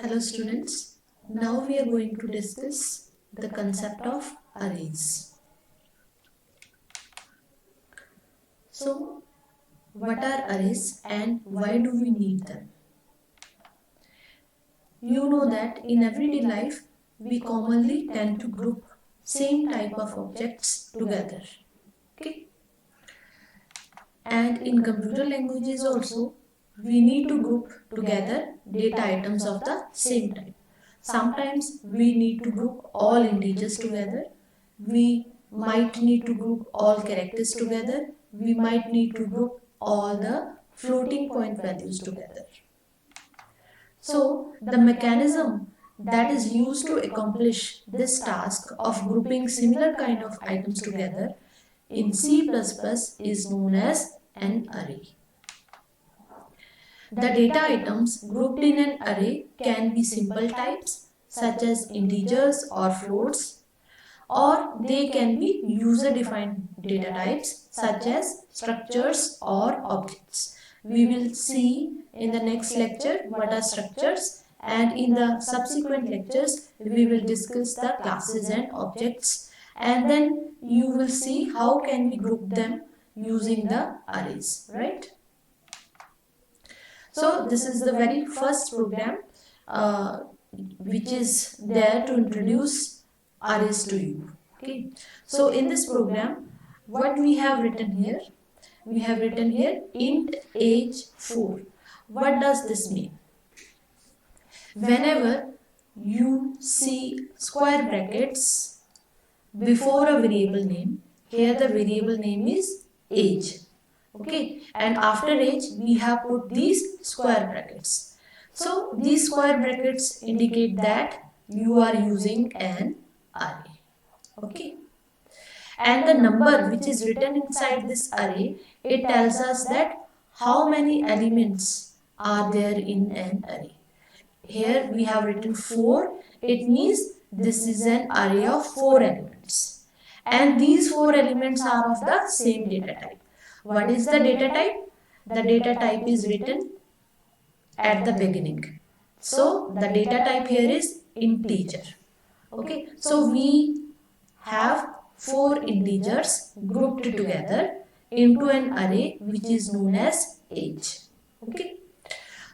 Hello students, now we are going to discuss the concept of arrays. So, what are arrays and why do we need them? You know that in everyday life, we commonly tend to group same type of objects together. Okay? And in computer languages also, we need to group together data items of the same type. Sometimes we need to group all integers together. We might need to group all characters together. We might need to group all the floating point values together. So the mechanism that is used to accomplish this task of grouping similar kind of items together in C++ is known as an array. The data items grouped in an array can be simple types such as integers or floats, or they can be user-defined data types such as structures or objects. We will see in the next lecture what are structures, and in the subsequent lectures we will discuss the classes and objects, and then you will see how can we group them using the arrays, right? So this is the very first program which is there to introduce arrays to you. Okay. So in this program, what we have written here? We have written here int age 4. What does this mean? Whenever you see square brackets before a variable name, here the variable name is age. Okay, and after age we have put these square brackets. So these square brackets indicate that you are using an array. Okay, and the number which is written inside this array, it tells us that how many elements are there in an array. Here we have written 4. It means this is an array of 4 elements, and these 4 elements are of the same data type. What is the data type? The data type is written at the beginning. So the data type here is integer. Okay, so we have 4 integers grouped together into an array which is known as age. Okay,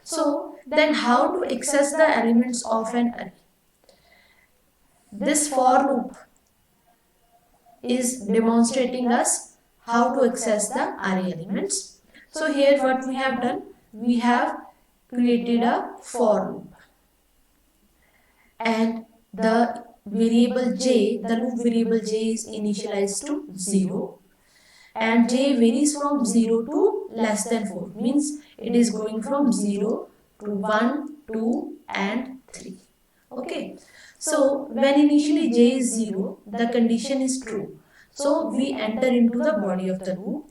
so then how to access the elements of an array? This for loop is demonstrating us how to access the array elements. So here what we have done, we have created a for loop, and the variable j, the loop variable j is initialized to 0, and j varies from 0 to less than 4, means it is going from 0 to 1, 2 and 3. Okay, so when initially j is 0, the condition is true. So we enter into the body of the loop,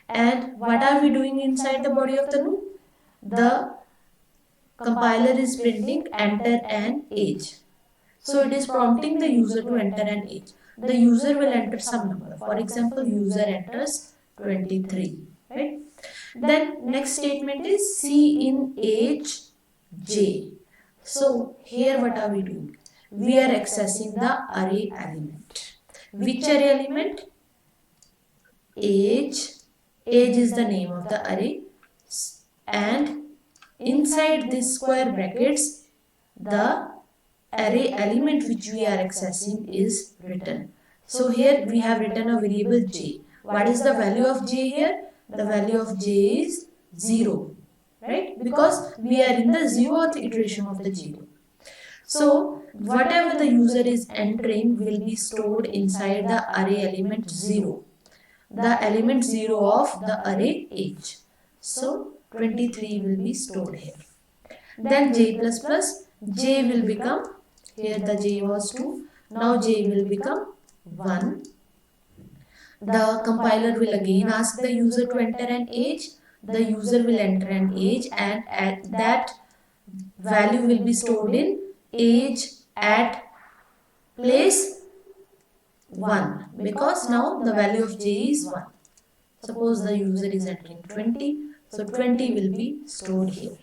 and what are we doing inside the body of the loop? The compiler is printing enter an age. So it is prompting the user to enter an age. The user will enter some number. For example, user enters 23, right? Then next statement is C in age j. So here what are we doing? We are accessing the array element. Which array element? Age. Age is the name of the array, and inside this square brackets the array element which we are accessing is written. So here we have written a variable j. What is the value of j here? The value of j is 0, right? Because we are in the 0th iteration of the 0. So whatever the user is entering will be stored inside the array element 0, the element 0 of the array age. So 23 will be stored here. Then j plus plus, j will become, here the j was 2, now j will become 1. The compiler will again ask the user to enter an age. The user will enter an age, and at that value will be stored in age at place 1, because now the value of j is 1. Suppose the user is entering 20, so 20 will be stored here.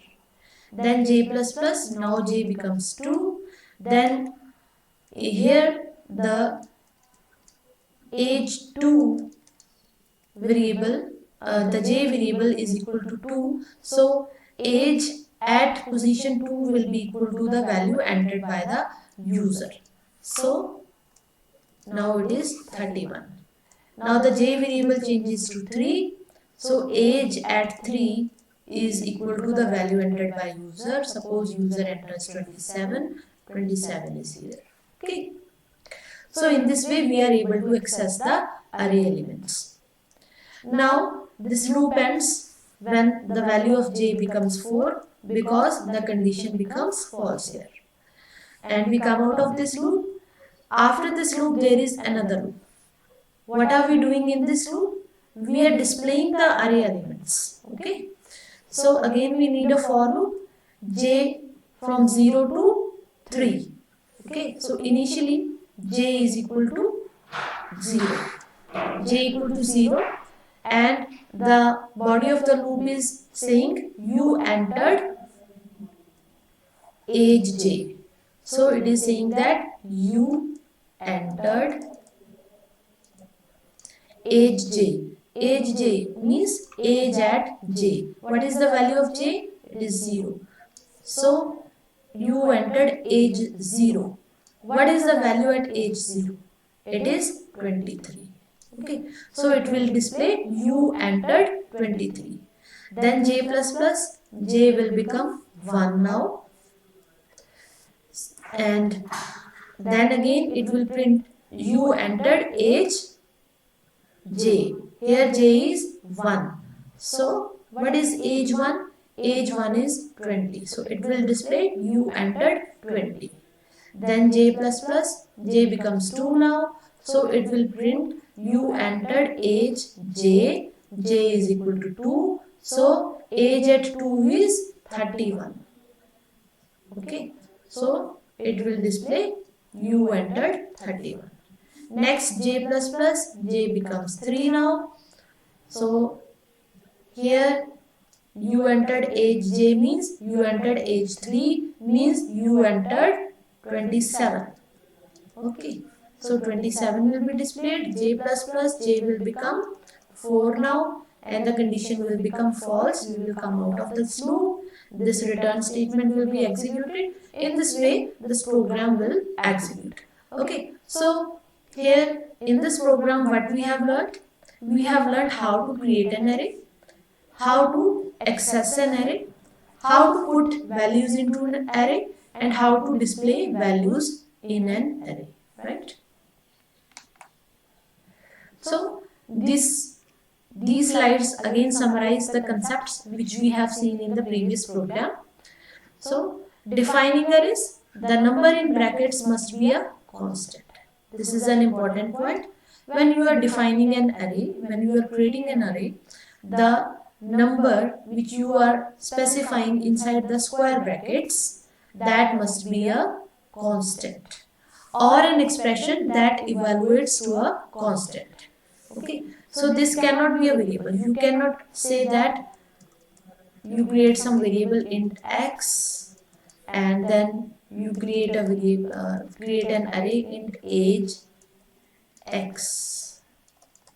then j plus plus, now j becomes 2, then here the age 2 variable, the j variable is equal to 2, so age at position 2 will be equal to the value entered by the user. So now it is 31. Now the j variable changes to 3, so age at 3 is equal to the value entered by user. Suppose user enters 27, 27 is here. Okay. So in this way we are able to access the array elements. Now this loop ends when the value of j becomes 4 because the condition becomes false here. And we come out of this loop. After this loop there is another loop. What are we doing in this loop? We are displaying the array elements. Okay. So again we need a for loop, j from 0 to 3. Okay. So initially j is equal to 0. J equal to 0, and the body of the loop is saying you entered age j. So it is saying that you entered age j. Age j means age at j. What is the value of j? It is 0. So you entered age 0. What is the value at age 0? It is 23. Okay. So it will display you entered 23. Then j plus plus, j will become 1 now. And then again it will print you entered age j. Here j is 1. So what is age 1? Age 1 is 20. So it will display you entered 20. Then j plus plus, j becomes 2 now. So it will print you entered age j. J is equal to 2. So age at 2 is 31. Okay. So it will display you entered 31. Next j plus plus, j becomes 3 now. So here you entered age j means you entered age 3 means you entered 27. Okay. So 27 will be displayed, j plus plus, j will become 4 now, and the condition will become false. We will come out of this loop. This return statement will be executed. In this way, this program will execute. Okay. So here in this program, what we have learned? We have learned how to create an array, how to access an array, how to put values into an array, and how to display values in an array, right? So these slides again summarize the concepts which we have seen in the previous program. So defining arrays, the number in brackets must be a constant. This is an important point. When you are defining an array, when you are creating an array, the number which you are specifying inside the square brackets, that must be a constant or an expression that evaluates to a constant. Okay, so this cannot be a variable. You cannot say that you create some variable int x and then you create a variable, create an array int age x.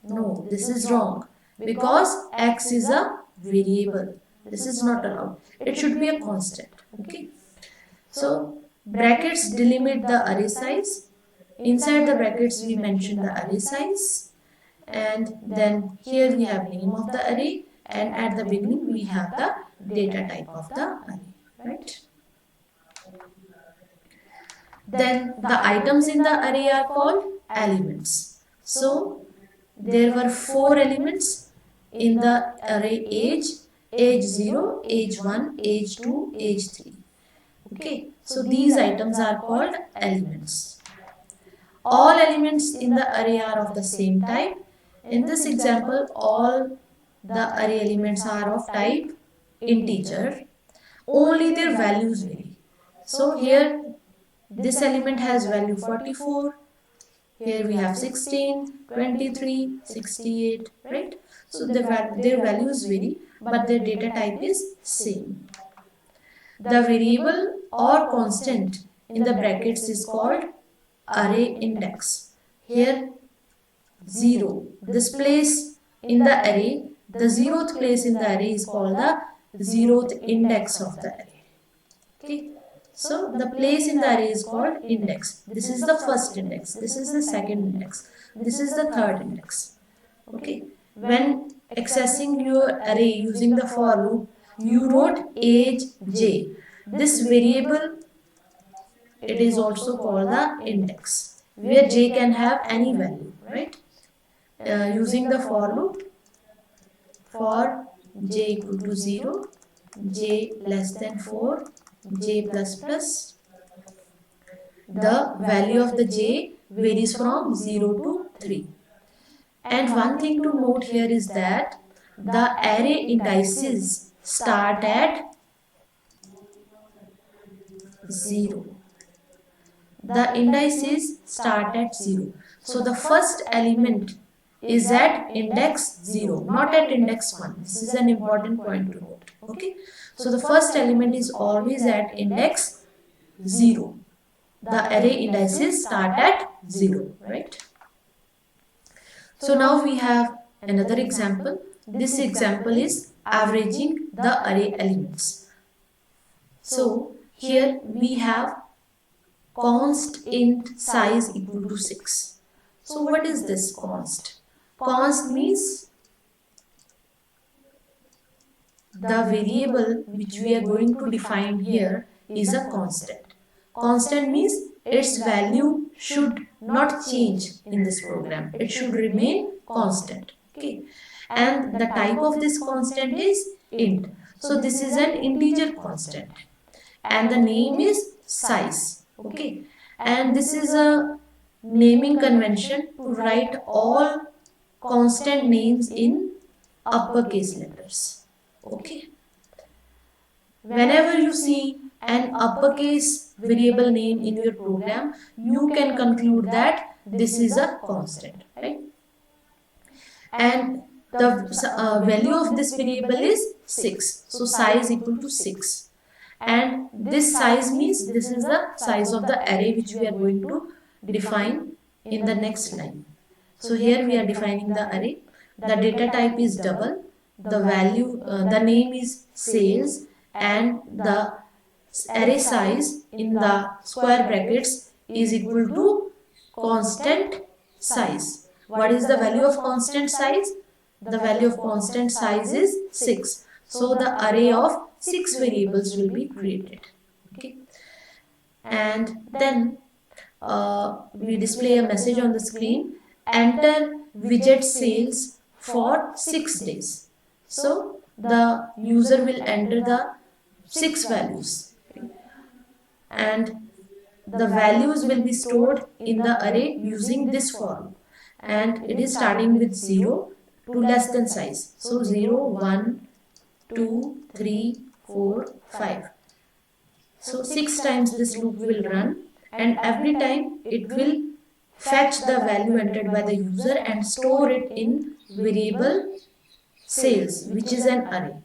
No, this is wrong because x is a variable. This is not allowed. It should be a constant. Okay. So brackets delimit the array size. Inside the brackets we mention the array size. And then here we have name of the array, and at the beginning we have the data type of the array, right? Then the items in the array are called elements. So there were 4 elements in the array age 0, age 1, age 2, age 3. Okay, so these items are called elements. All elements in the array are of the same type. In this example, all the array elements are of type integer, only their values vary. So here this element has value 44, here we have 16, 23, 68, right? So their values vary, but their data type is same. The variable or constant in the brackets is called array index. Here 0, this place in the array, the 0th place in the array is called the 0th index of the array. Okay. So the place in the array is called index. This is the first index. This is the second index. This is the third index. Okay. When accessing your array using the for loop, you wrote age j. This variable, it is also called the index, where j can have any value, right? Using the for loop, for j equal to 0, j less than 4, j plus plus, the value of the j varies from 0 to 3. And one thing to note here is that the array indices start at 0. The indices start at 0. So the first element is at index 0, not at index 1. This is an important point to note. Okay. So the first element is always at index 0. The array indices start at 0, right? So now we have another example. This example is averaging the array elements. So here we have const int size equal to 6. So what is this const? Const means the variable which we are going to define here is a constant. Constant means its value should not change in this program. It should remain constant. Okay. And the type of this constant is int. So this is an integer constant. And the name is size. Okay. And this is a naming convention to write all constant names in uppercase letters. Okay. Whenever you see an uppercase variable name in your program, you can conclude that this is a constant, right? And the value of this variable is 6. So size equal to 6. And this size means this is the size of the array which we are going to define in the next line. So here we are defining the array. The data type is double. The value, the name is sales, and the array size in the square brackets is equal to constant size. What is the value of constant size? The value of constant size is 6. So the array of 6 variables will be created. Okay. And then we display a message on the screen. Enter widget sales for 6 days. So the user will enter the 6 values. And the values will be stored in the array using this for loop. And it is starting with 0 to less than size. So 0, 1, 2, 3, 4, 5. So 6 times this loop will run, and every time it will fetch the value entered by the user and store it in variable sales, which is an array.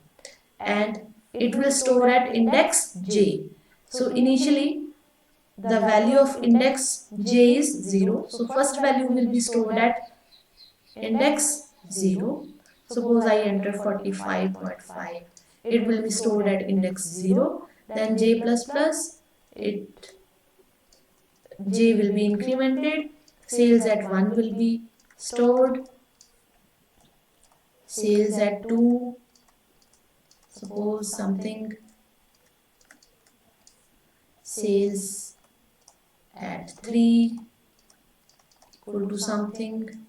And it will store at index j. So initially the value of index j is 0. So first value will be stored at index 0. Suppose I enter 45.5. It will be stored at index 0. Then j plus plus, j will be incremented. Sales at 1 will be stored. Sales at 2, suppose something. Sales at 3 equal to something.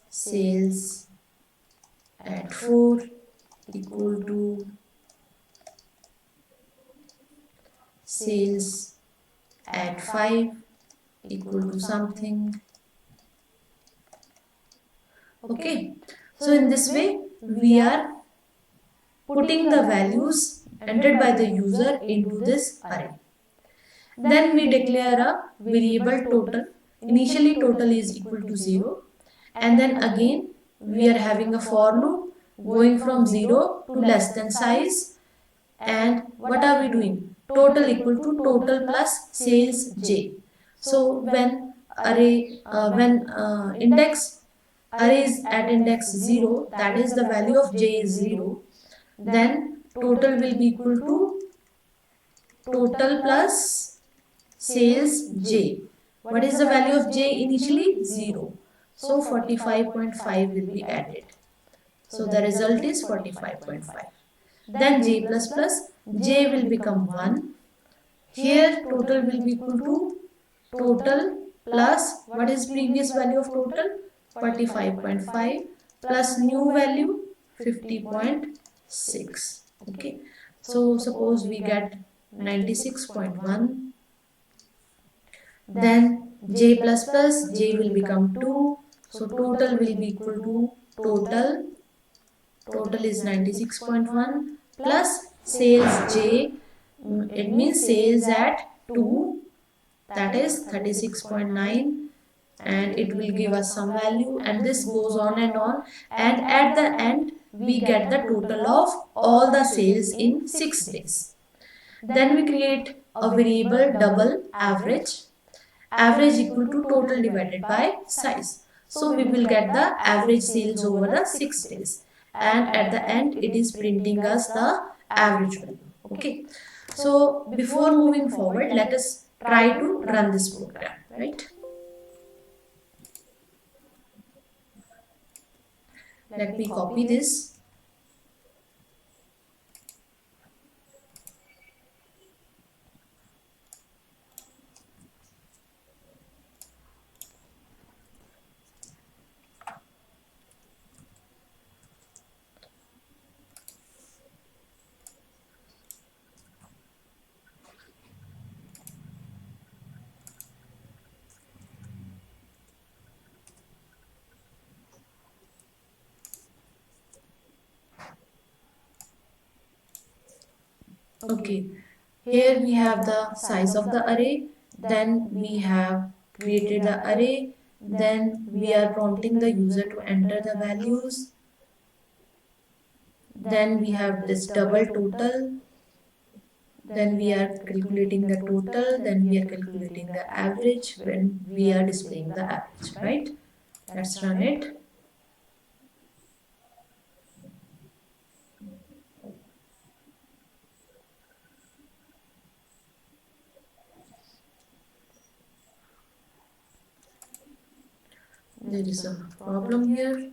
Sales at 4 equal to sales at 5 equal to something. Okay, so in this way we are putting the values entered by the user into this array. Then we declare a variable total. Initially total is equal to 0, and then again we are having a for loop going from 0 to less than size. And what are we doing? Total equal to total plus sales j. So when index array is at index 0, that is the value of j is 0, then total will be equal to total plus sales j. What is the value of j initially? 0. So 45.5 will be added. So the result is 45.5. Then j plus plus, j will become 1. Here total will be equal to total plus, what is previous value of total? 45.5 plus new value 50.6. Okay. So suppose we get 96.1. Then j plus plus, j will become 2. So total will be equal to total is 96.1 plus sales j, it means sales at 2, that is 36.9, and it will give us some value, and this goes on, and at the end we get the total of all the sales in 6 days. Then we create a variable double average equal to total divided by size. So we will get the average sales over the 6 days, and at the end it is printing us the average value. Okay. So before moving forward, let us try to run this program, right? Let me copy this. Okay, here we have the size of the array, then we have created the array, then we are prompting the user to enter the values, then we have this double total, then we are calculating the total, then we are calculating the average when we are displaying the average, right? Let's run it. There is a problem here.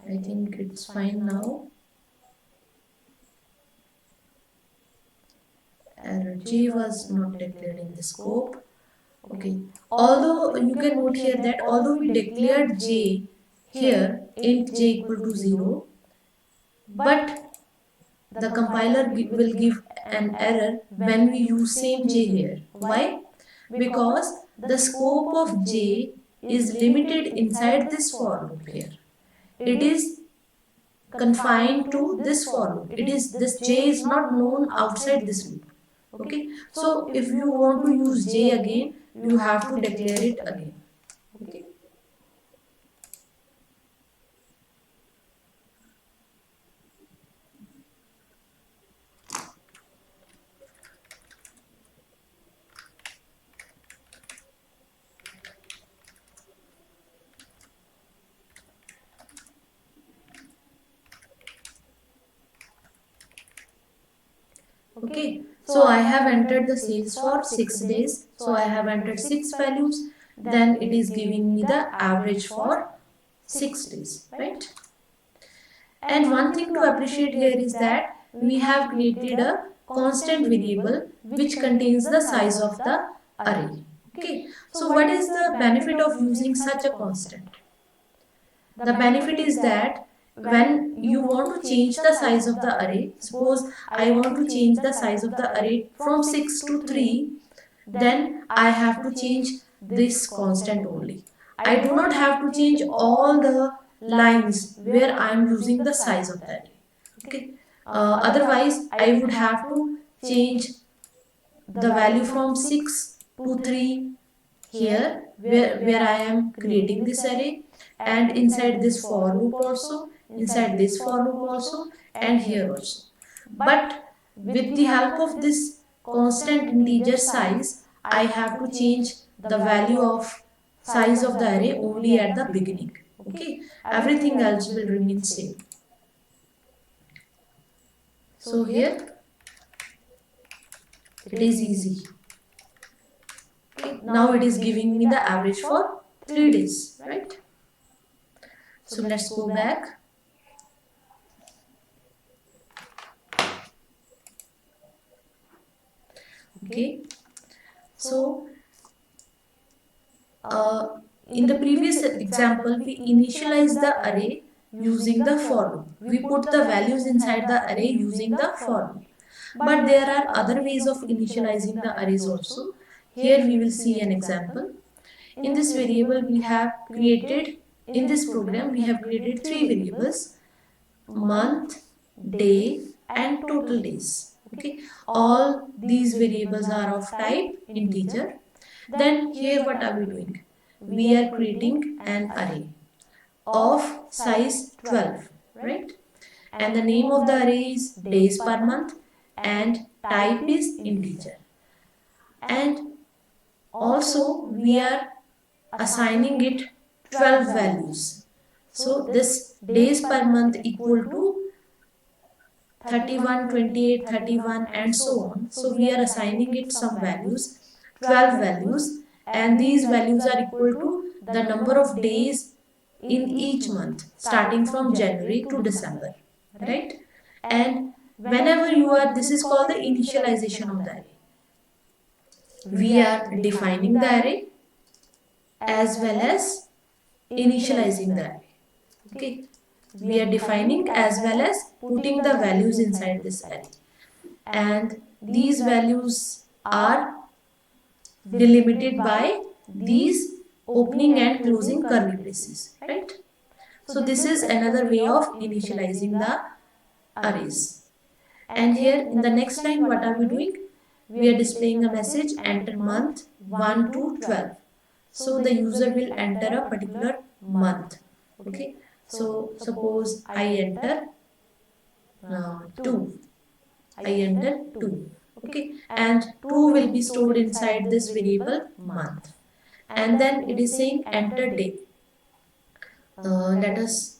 I think it's fine now. Error J was not declared in the scope. Okay. Although you can note here that although we declared J here, int J equal to 0, but the compiler will give an error when we use same J here. Why? Because the scope of J is limited inside this for loop here. It is confined to this for loop. This J is not known outside this loop. Okay. So if you want to use J again, you have to declare it again. Okay. Okay, so I have entered the sales for 6 days. So I have entered 6 values. Then it is giving me the average for 6 days, right? And one thing to appreciate here is that we have created a constant variable which contains the size of the array. Okay, so what is the benefit of using such a constant? The benefit is that when you want to change the size of the array, suppose I want to change the size of the array from 6 to 3, then I have to change this constant only. I do not have to change all the lines where I am using the size of the array. Okay. Otherwise, I would have to change the value from 6 to 3 here where I am creating this array, and inside this for loop also, inside this for loop also, and here also. But with the help of this constant integer size, I have to change the value of size of the array only at the beginning. Okay, everything else will remain same. So here it is easy. Okay, now it is giving me the average for 3 days, right? So let's go back. Okay, so in the previous example, we initialize the array using the for loop. We put the values inside the array using the for loop. But there are other ways of initializing the arrays also. Here we will see an example. In this variable we have created, in this program we have created 3 variables: month, day and total days. Okay, all these variables are of type integer. Then here what are we doing? We are creating an array of size 12, right? And the name of the array is days per month and type is integer. And also we are assigning it 12 values. So this days per month equal to 31, 28, 31 and so on. So we are assigning it some values, 12 values, and these values are equal to the number of days in each month starting from January to December, right? And whenever you are, this is called the initialization of the array. We are defining the array as well as initializing the array. Okay, we are defining as well as putting the values inside this array, and these values are delimited by these opening and closing curly braces, right? So this is another way of initializing the arrays. And here in the next line, what are we doing? We are displaying a message, enter month 1 to 12. So the user will enter a particular month. Okay, so suppose I enter 2. I enter 2. Okay, and 2 will be stored inside this variable month. And then it is saying enter day. Let us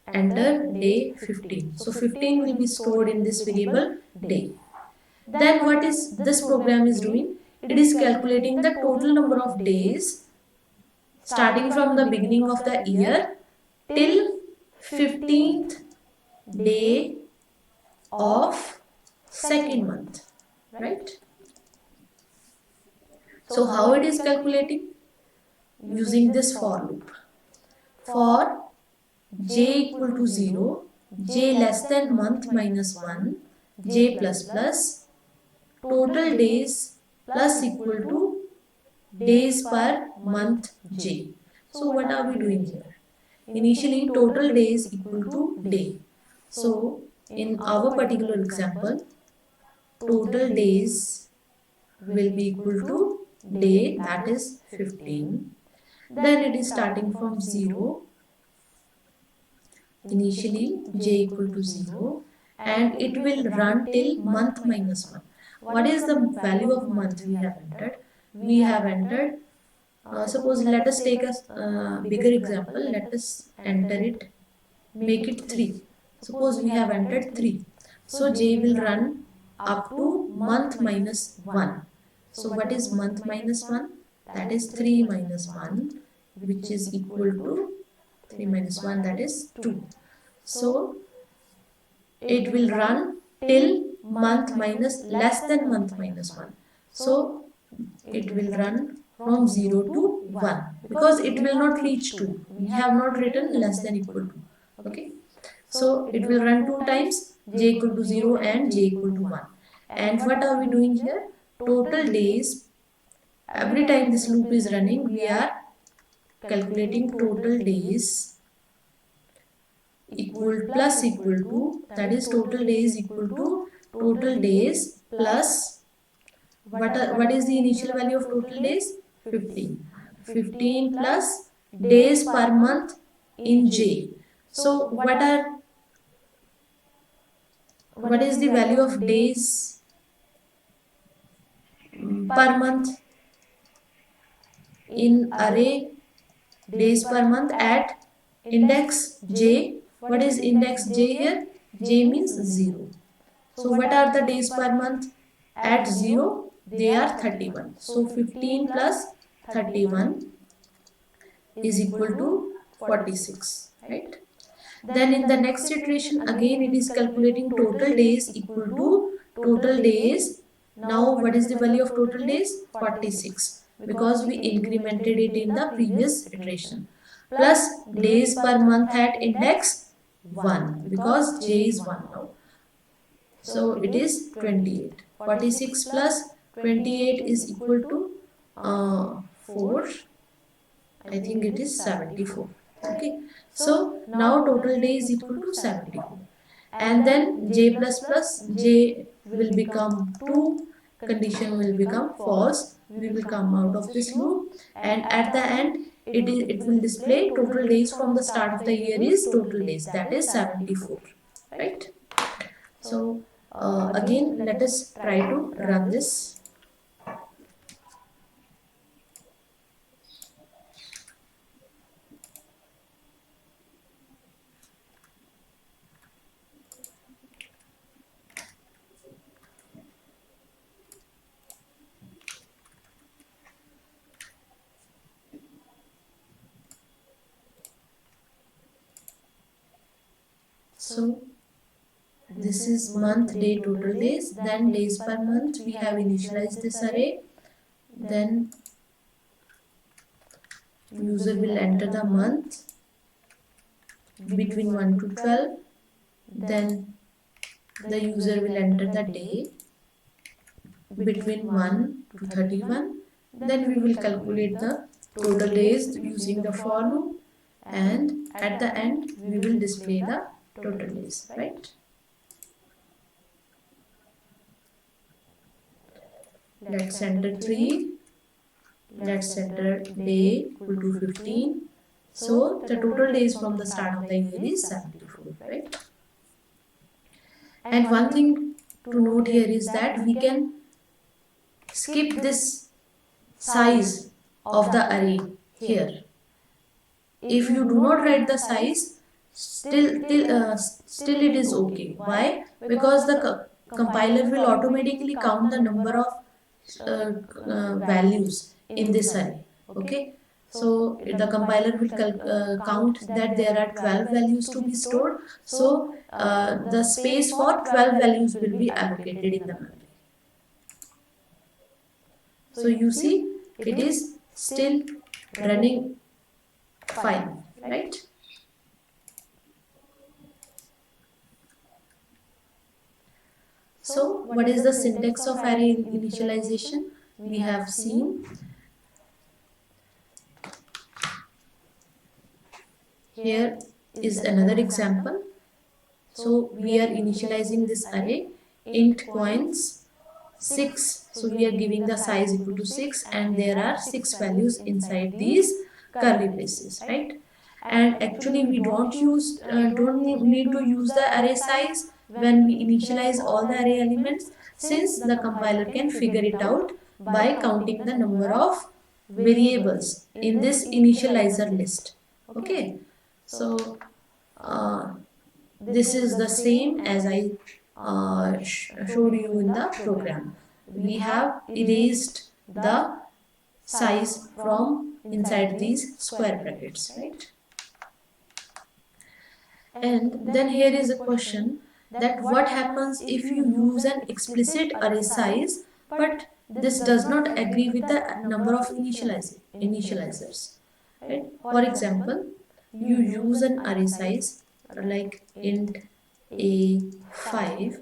enter day 15. So 15 will be stored in this variable day. Then what is this program is doing? It is calculating the total number of days starting from the beginning of the year till 15th day of second month, right? So how it is calculating? Using this for loop. For j equal to 0, j less than month minus 1, j plus plus, total days plus equal to days per month j. So what are we doing here? Initially total days equal to day. So in our particular example, total days will be equal to day, that is 15. Then it is starting from 0. Initially j equal to 0 and it will run till month minus 1. What is the value of month we have entered? We have entered, suppose let us take a bigger example. Let us enter it, make it 3. Suppose we have entered 3. So j will run up to month minus 1. So what is month minus 1? That is 3 minus 1, which is equal to 3 minus 1, that is 2. So it will run till month minus less than month minus 1. So it will run from 0 to 1 because it will not reach 2. We have not written less than equal to. Okay. So it will run 2 times, j equal to 0 and j equal to 1. And what are we doing here? Total days. Every time this loop is running, we are calculating total days equal plus equal to, that is total days equal to total days plus what is the initial value of total days? 15. 15 plus days per month in J. So what is the value of days per month in array? Days per month at index J. What is index J here? J means 0. So what are the days per month at 0? They are 31. So 15 plus 31 is equal to 46, right? Then in the next iteration again it is calculating total days equal to total days. Now what is the value of total days? 46, because we incremented it in the previous iteration, plus days per month at index 1, because J is 1 now. So it is 28. 46 plus 28 is equal to 4. I think it is 74. Okay. So now total day is equal to 74. And then J plus plus J will become 2. Condition will become false. We will come out of this loop. And at the end, it will display total days from the start of the year is total days. That is 74. Right. So again, let us try to run this. So this is month, day, total days, then days per month. We have initialized this array. Then user will enter the month between 1 to 12. Then the user will enter the day between 1 to 31. Then we will calculate the total days using the for loop, and at the end we will display the total days, right? Let's enter 3. Let's enter day equal to 15. So the total days from the start of the year is 74, right? And one thing to note here is that we can skip this size of the array here. If you do not write the size, still it is okay. Why? Because the compiler will automatically count the number of values in this array. Okay. So the compiler will count that there are 12 values to be stored. So the space for 12 values will be allocated in the memory. So you see, it is still running fine, right? So what is the syntax of array initialization? We have seen. Here is another example. So we are initializing this array int coins 6. So we are giving the size equal to 6, and there are 6 values inside these curly braces, right? And actually we don't need to use the array size when we initialize all the array elements, since the compiler can figure it out by counting the number of variables in this initializer list. Okay. So this is the same as I showed you in the program. We have erased the size from inside these square brackets, right? And then here is a question that what happens if you use an explicit array size, but this does not agree with the number of initializers, right? For example, you use an array size like int a5,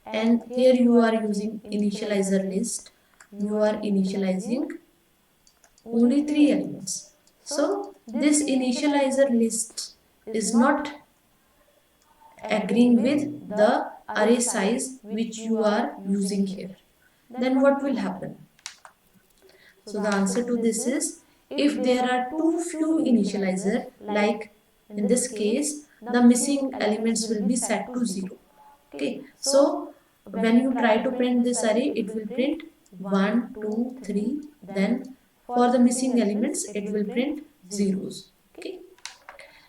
and here you are using initializer list. You are initializing only 3 elements. So this initializer list is not agreeing with the array size which you are using here, then what will happen? So the answer to this is, if there are too few initializer, like in this case, the missing elements will be set to 0. Okay, so when you try to print this array, it will print 1, 2, 3, then for the missing elements, it will print zeros. Okay,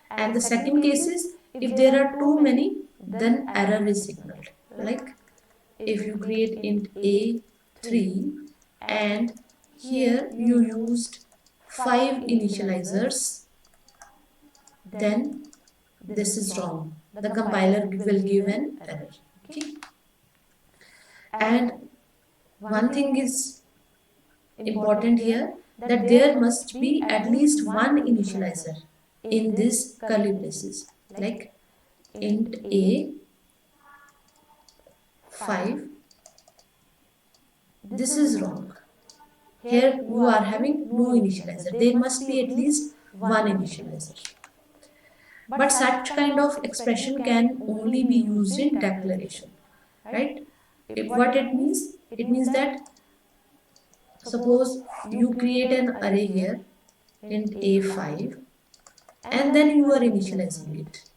and the second case is, if there are too many, then error is signaled. Like if you create int a3 and here you used 5 initializers, then this is wrong. The compiler will give an error. Okay, and one thing is important here, that there must be at least one initializer in this curly braces, like int a 5. This is wrong. Here you are having no initializer. There must be at least one initializer. But such kind of expression can only be used in declaration, right? What it means? It means that suppose you create an array here, int a5, and then you are initializing it.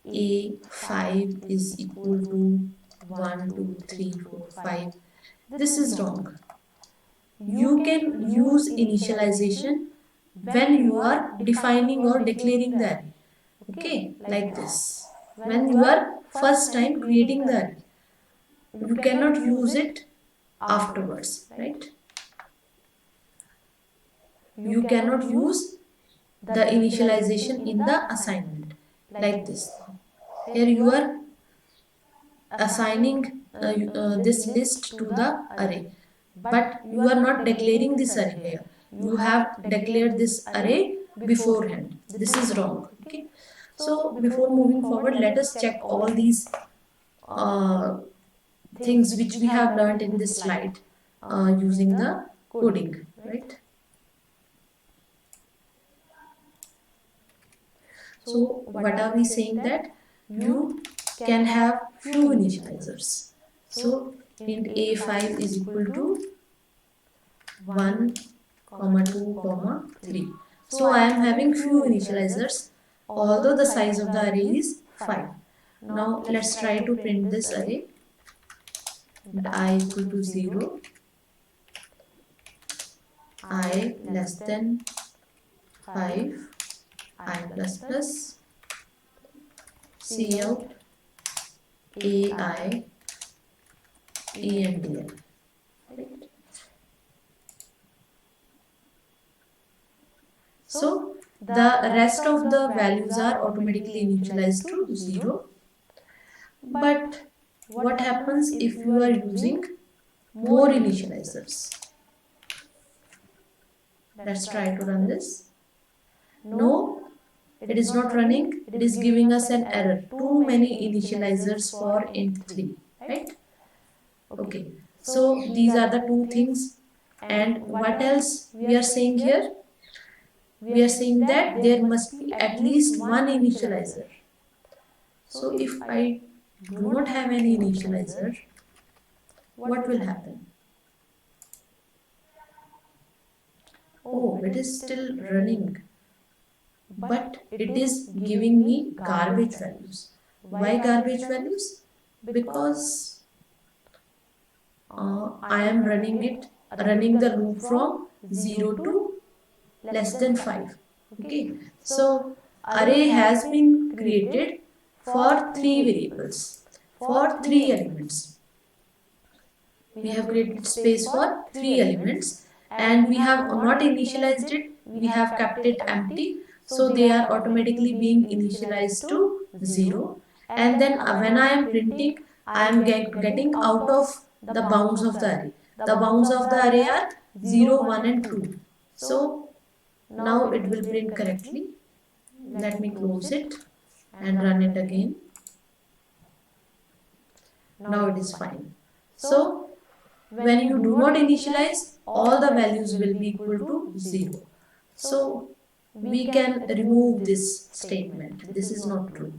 a5 is equal to 1, 2, 3, 4, 5. This is wrong. You can use initialization when you are defining or declaring the array. Okay, like this. When you are first time creating the array, you cannot use it afterwards, right? You cannot use the initialization in the assignment, like this. Here you are assigning this list to the array, but you are not declaring this array here. You have declared this array beforehand. This is wrong. Okay. So before moving forward, let us check all these things which we have learned in this slide using the coding, right? So what are we saying? That you can have few initializers. So int a5 is equal to 1, 2, 3. So I am having few initializers, although the size of the array is 5. Now let's try to print this array. I equal to 0, I less than 5, I plus plus, cout ai endl. So the rest of the values are automatically initialized to 0. But what happens if you are using more initializers? Let's try to run this. No, it is not running. It is giving us an error. Too many initializers for int3, right? Okay, so these are the two things. And what else we are saying here? We are saying that there must be at least one initializer. So if I do not have any initializer, what will happen? Oh, it is still running, but it is giving me garbage values. Why garbage values? Because I am running the loop from 0 to less than 5. Okay, so array has been created for 3 variables, for 3 elements. We have created space for 3 elements, and we have not initialized it. We have kept it empty, so they are automatically being initialized to 0. And then when I am printing, I am getting out of the bounds of the array. The bounds of the array are 0, 1 and 2. So now it will print correctly. Let me close it and run it again. Now it is fine. So when you do not initialize, all the values will be equal to 0. So we can remove this statement. This is not true.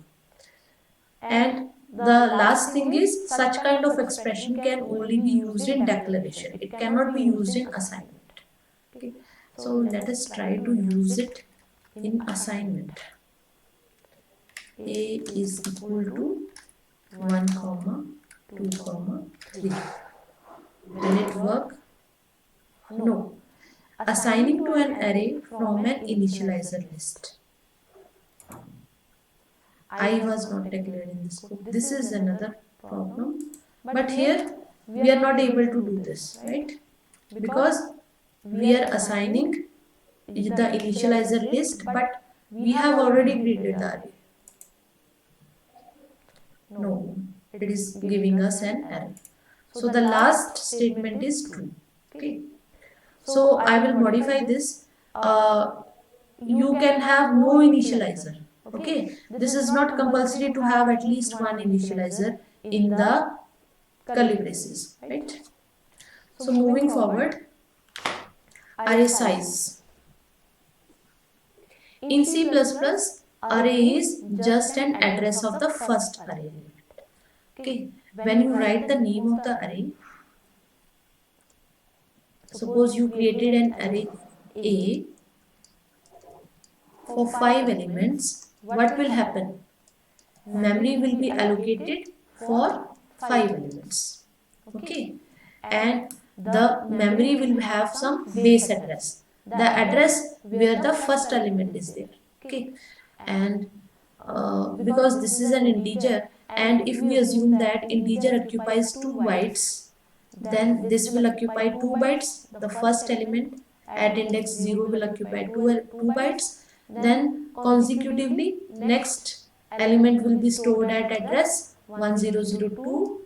And the last thing is, such kind of expression can only be used in declaration. It cannot be used in assignment. Okay. So let us try to use it in assignment. A is equal to 1, 2, 3. Will it work? No. Assigning to an array from an initializer list. I was not declared in this code. This is another problem. But here we are not able to do this, right? Because we are assigning the initializer list, but we have already created the array. No, it is giving us an array. So the last statement is true. Okay. So I will modify this. You can have no initializer. Okay. This is not compulsory to have at least one initializer in the curly braces, right? So moving forward, array size. In C++, array is just an address of the first array element. Okay. When you write the name of the array, suppose you created an array A for 5 elements, what will happen? Memory will be allocated for 5 elements. Okay. And the memory will have some base address. The address where the first element is there. Okay. And because this is an integer, and if we assume that integer occupies 2 bytes, then this will occupy 2 bytes. The first element at index 0 will occupy 2 bytes. Then consecutively, next element will be stored at address 1002,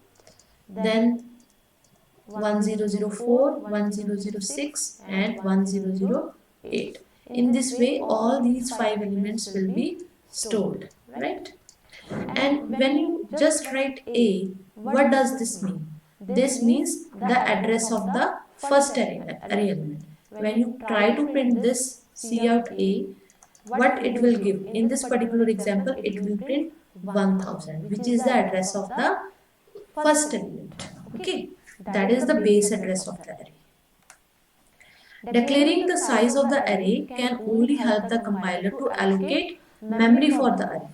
then 1004, 1006 and 1008. In this way, all these 5 elements will be stored, right? And when you just write A, what does this mean? This means the address of the first array element. When you try to print this cout A, what it will give? In this particular example, it will print 1000, which is the address of the first element. Okay, that is the base address of the array. Declaring the size of the array can only help the compiler to allocate memory for the array.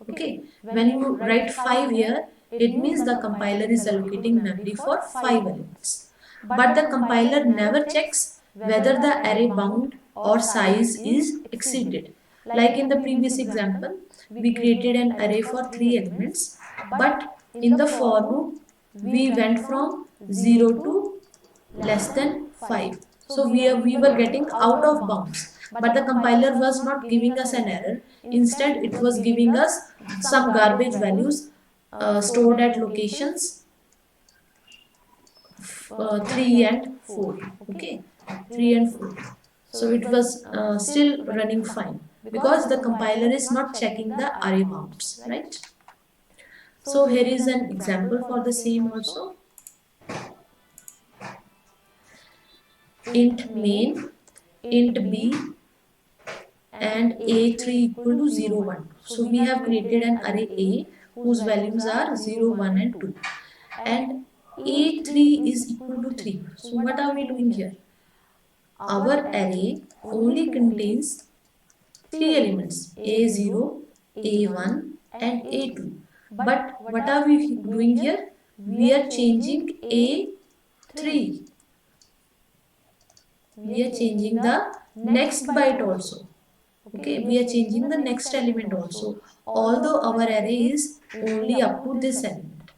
Okay, when you write 5 here, it means the compiler is allocating memory for 5 elements. But the compiler never checks whether the array bound or size is exceeded. Like in the previous example, we created an array for 3 elements, but in the for loop, we went from 0 to less than 5. So we were getting out of bounds. But the compiler was not giving us an error. Instead, it was giving us some garbage values stored at locations 3 and 4. Okay, 3 and 4. So it was still running fine because the compiler is not checking the array bounds, right? So here is an example for the same also. Int main, int b and a3 equal to 0, 1. So we have created an array A whose values are 0, 1 and 2. And a3 is equal to 3. So what are we doing here? Our array only contains 3 elements, a0, a1 and a2. But what are we doing here? We are changing a3. We are changing the next byte also. Okay, we are changing the next element also, although our array is only up to this element.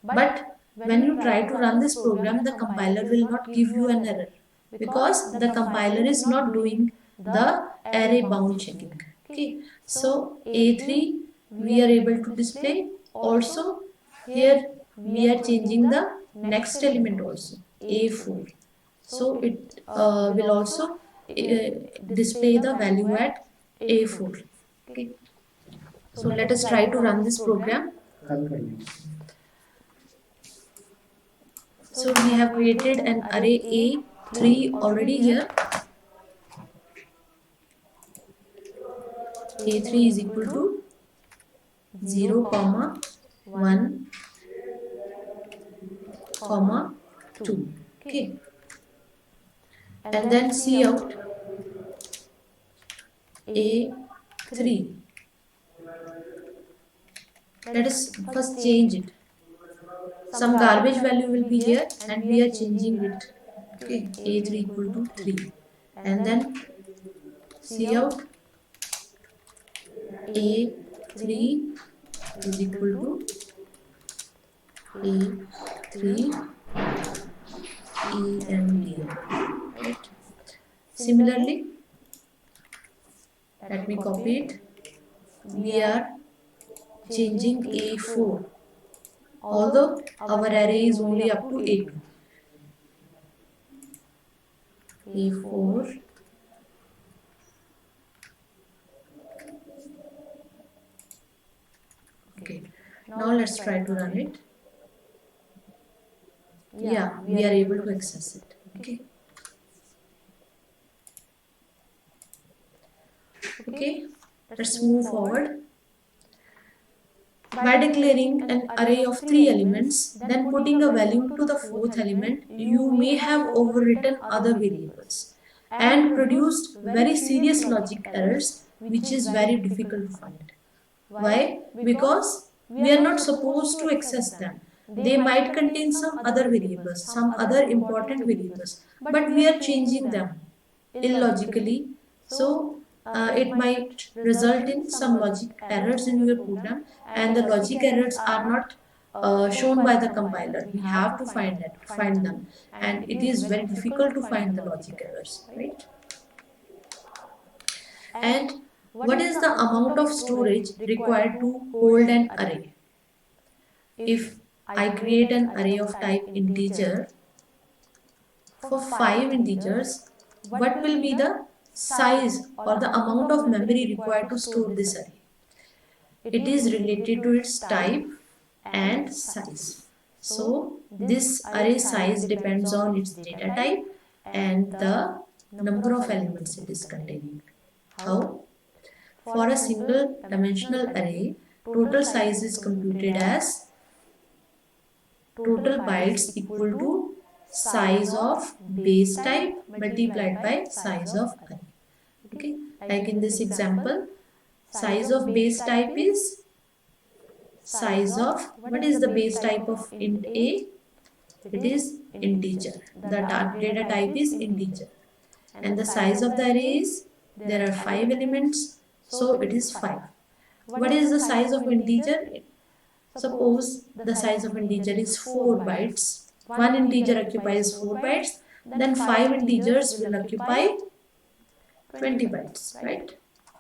But when you try to run this program, the compiler will not give you an error because the compiler is not doing the array bound checking. Okay, so A3 we are able to display. Also here we are changing the next element also, A4. So it will also display the value at A4. Okay. So let us try to run this program. So we have created an array A3 already here. A3 is equal to 0, 1, comma 2. Okay, and then cout A3. Let us first change it. Some garbage value will be here and we are changing it. Okay, A3 equal to 3. And then cout A3 is equal to A3 EMDL. Right? Similarly, let me copy it. We are changing A4, although our array is only up to A2. A4 okay, now let's try to run it. Yeah, we are able to access it. Okay. Okay, let's move forward. By declaring an array of 3 elements, then putting a value to the 4th element, you may have overwritten other variables and produced very serious logic errors which is very difficult to find. Why? Because we are not supposed to access them. They might contain some other variables, some other important variables, but we are changing them illogically. So it might result in some logic errors in your program, and the logic errors are not shown by the compiler. We have to find them, and it is very difficult to find the logic errors, right? And what is the amount of storage required to hold an array? If I create an array of type integer for 5 integers, what will be the size or the amount of memory required to store this array? It is related to its type and size. So this array size depends on its data type and the number of elements it is containing. How? For a single dimensional array, total size is computed as total bytes equal to size of base type multiplied by size of array. Okay, like in this example, size of base type is size of, what is the base type of int a? It is integer. The data type is integer, and the size of the array is, there are 5 elements, so it is 5. What is the size of integer? Suppose the size of integer is 4 bytes. One integer occupies 4 bytes, then 5 integers will occupy 20 bytes, right?